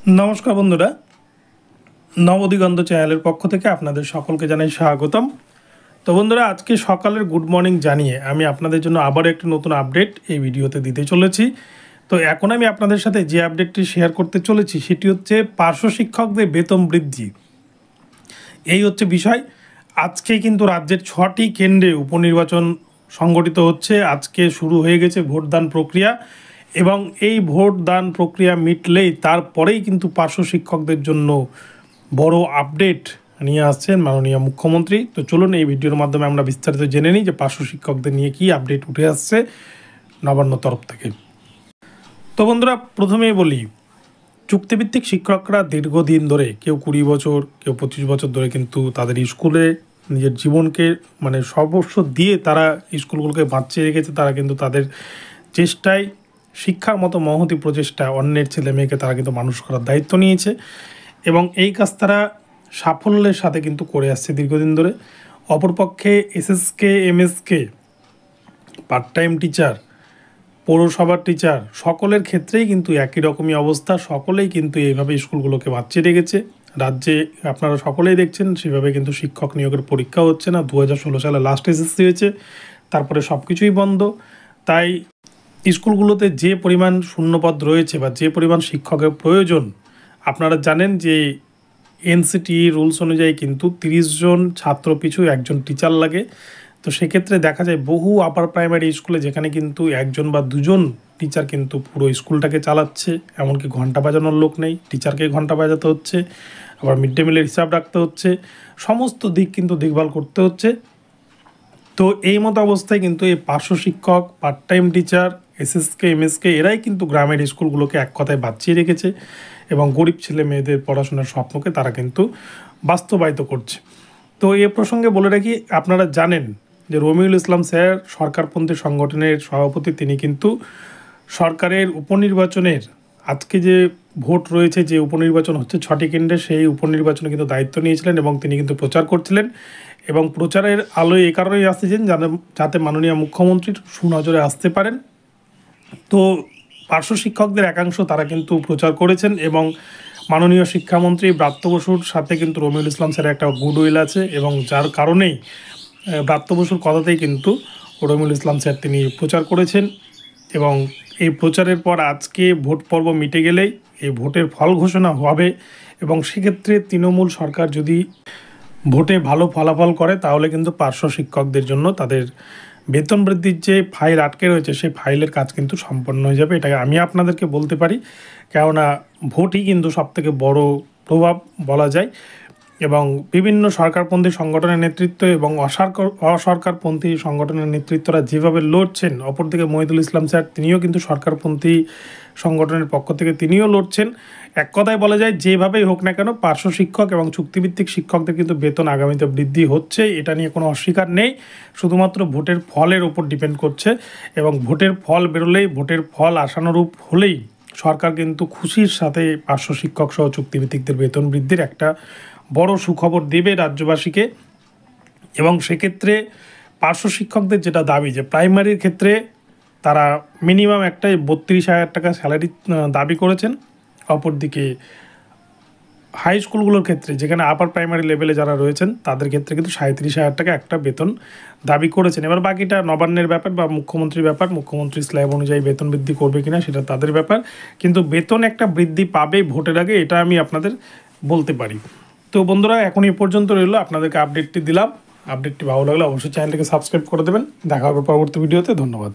नमस्कार बंधुरा नवदिगंत चैनल पक्ष থেকে আপনাদের সকলকে জানাই স্বাগতম। তো বন্ধুরা আজকে সকালের গুড মর্নিং জানিয়ে আমি আপনাদের জন্য আবার একটি নতুন আপডেট এই ভিডিওতে দিতে চলেছি। তো এখন আমি আপনাদের সাথে যে আপডেটটি শেয়ার করতে চলেছি সেটি হচ্ছে পার্শ্ব শিক্ষকদের বেতন বৃদ্ধি। এই হচ্ছে বিষয়। আজকে কিন্তু রাজ্যের 6টি কেন্দ্রে উপনির্বাচন সংগঠিত হচ্ছে। আজকে শুরু হয়ে গেছে ভোটদান প্রক্রিয়া এবং এই ভোটদান প্রক্রিয়া মিটলেই তারপরেই কিন্তু পার্শ্ব শিক্ষকদের জন্য বড় আপডেট নিয়ে আসছেন মাননীয় মুখ্যমন্ত্রী। তো চলুন এই ভিডিওর মাধ্যমে আমরা বিস্তারিত জেনে নিই যে পার্শ্ব শিক্ষকদের নিয়ে কি আপডেট উঠে আসছে নবান্ন তরফ থেকে। তো বন্ধুরা প্রথমেই বলি, চুক্তিভিত্তিক শিক্ষকরা দীর্ঘদিন ধরে কেউ 20 বছর কেউ 25 বছর ধরে কিন্তু তাদের স্কুলে নিজের জীবনকে সর্বস্ব দিয়ে তারা স্কুলগুলোকে বাঁচিয়ে রেখেছে। তারা কিন্তু তাদের চেষ্টায় শিক্ষার মতো মহতী প্রচেষ্টা অন্যের ছেলে মেয়েকে তারা কিন্তু মানুষ করার দায়িত্ব নিয়েছে এবং এই কাজ তারা সাফল্যের সাথে কিন্তু করে আসছে দীর্ঘদিন ধরে। অপরপক্ষে SSK MSK part time teacher পৌরসভার টিচার সকলের ক্ষেত্রেই কিন্তু একই রকমই অবস্থা। সকলেই কিন্তু এইভাবে স্কুলগুলোকে বাঁচিয়ে রেখেছে। রাজ্যে আপনারা সকলেই দেখছেন সেভাবে কিন্তু শিক্ষক নিয়োগের পরীক্ষা হচ্ছে না। 2016 সালে লাস্ট এসএসসি হয়েছে, তারপরে সব কিছুই বন্ধ। তাই স্কুলগুলোতে যে পরিমাণ শূন্যপদ রয়েছে বা যে পরিমাণ শিক্ষকের প্রয়োজন, আপনারা জানেন যে এনসিটি রুলস অনুযায়ী কিন্তু 30 জন ছাত্র পিছু একজন টিচার লাগে। তো সেক্ষেত্রে দেখা যায় বহু আপার প্রাইমারি স্কুলে যেখানে কিন্তু একজন বা দুজন টিচার কিন্তু পুরো স্কুলটাকে চালাচ্ছে, এমনকি ঘন্টা বাজানোর লোক নেই, টিচারকে ঘন্টা বাজাতে হচ্ছে, আবার মিড ডে মিলের হিসাব রাখতে হচ্ছে, সমস্ত দিক কিন্তু দেখভাল করতে হচ্ছে। তো এই মতো অবস্থায় কিন্তু এই পার্শ্ব শিক্ষক part time teacher SSK MSK এরাই কিন্তু গ্রামের স্কুলগুলোকে এক কথায় বাঁচিয়ে রেখেছে এবং গরিব ছেলে মেয়েদের পড়াশোনার স্বপ্নকে তারা কিন্তু বাস্তবায়িত করছে। তো এ প্রসঙ্গে বলে রাখি, আপনারা জানেন যে রমিউল ইসলাম স্যার সরকারপন্থী সংগঠনের সভাপতি, তিনি কিন্তু সরকারের উপনির্বাচনের আজকে যে ভোট রয়েছে, যে উপনির্বাচন হচ্ছে 6টি কেন্দ্রে, সেই উপনির্বাচনে কিন্তু দায়িত্ব নিয়েছিলেন এবং তিনি কিন্তু প্রচার করছিলেন এবং প্রচারের আলোয় এই কারণেই আসতেছেন যাতে মাননীয় মুখ্যমন্ত্রীর সুনজরে আসতে পারেন। তো পার্শ্ব শিক্ষকদের একাংশ তারা কিন্তু প্রচার করেছেন এবং মাননীয় শিক্ষামন্ত্রী ব্রাত্য বসুর সাথে কিন্তু রমিউল ইসলাম স্যারের একটা গুডউইল আছে এবং যার কারণেই ব্রাত্য বসুর কথাতেই কিন্তু রমিউল ইসলাম স্যার তিনি প্রচার করেছেন এবং এই প্রচারের পর আজকে ভোট পর্ব মিটে গেলেই এই ভোটের ফল ঘোষণা হবে এবং সেক্ষেত্রে তৃণমূল সরকার যদি ভোটে ভালো ফলাফল করে তাহলে কিন্তু পার্শ্ব শিক্ষকদের জন্য তাদের বেতন বৃদ্ধির যে ফাইল আটকে রয়েছে সেই ফাইলের কাজ কিন্তু সম্পন্ন হয়ে যাবে। এটাকে আমি আপনাদেরকে বলতে পারি, কেননা ভোটই কিন্তু সবথেকে বড় প্রভাব বলা যায় এবং বিভিন্ন সরকারপন্থী সংগঠনের নেতৃত্ব এবং অসরকারপন্থী সংগঠনের নেতৃত্বরা যেভাবে লড়ছেন, অপরদিকে মহিদুল ইসলাম স্যার তিনিও কিন্তু সরকারপন্থী সংগঠনের পক্ষ থেকে তিনিও লড়ছেন। এক কথায় বলা যায় যেভাবেই হোক না কেন পার্শ্ব শিক্ষক এবং চুক্তিভিত্তিক শিক্ষকদের কিন্তু বেতন আগামীতে বৃদ্ধি হচ্ছে, এটা নিয়ে কোনো অস্বীকার নেই। শুধুমাত্র ভোটের ফলের ওপর ডিপেন্ড করছে এবং ভোটের ফল বেরোলেই, ভোটের ফল আশানুরূপ হলেই সরকার কিন্তু খুশির সাথে পার্শ্ব শিক্ষক সহ চুক্তিভিত্তিকদের বেতন বৃদ্ধির একটা বড় সুখবর দেবে রাজ্যবাসীকে। এবং সেক্ষেত্রে পার্শ্ব শিক্ষকদের যেটা দাবি, যে প্রাইমারির ক্ষেত্রে তারা মিনিমাম একটাই 32,000 টাকা স্যালারি দাবি করেছেন, অপরদিকে হাই স্কুলগুলোর ক্ষেত্রে যেখানে আপার প্রাইমারি লেভেলে যারা রয়েছেন তাদের ক্ষেত্রে কিন্তু 37,000 টাকা একটা বেতন দাবি করেছেন। এবার বাকিটা নবান্নের ব্যাপার বা মুখ্যমন্ত্রীর ব্যাপার, মুখ্যমন্ত্রী স্ল্যাব অনুযায়ী বেতন বৃদ্ধি করবে কিনা সেটা তাদের ব্যাপার, কিন্তু বেতন একটা বৃদ্ধি পাবে ভোটের আগে, এটা আমি আপনাদের বলতে পারি। তো বন্ধুরা এখন এই পর্যন্ত রইল, আপনাদেরকে আপডেটটি দিলাম। আপডেটটি ভালো লাগলে অবশ্যই চ্যানেলটিকে সাবস্ক্রাইব করে দেবেন। দেখা হবে পরবর্তী ভিডিওতে। ধন্যবাদ।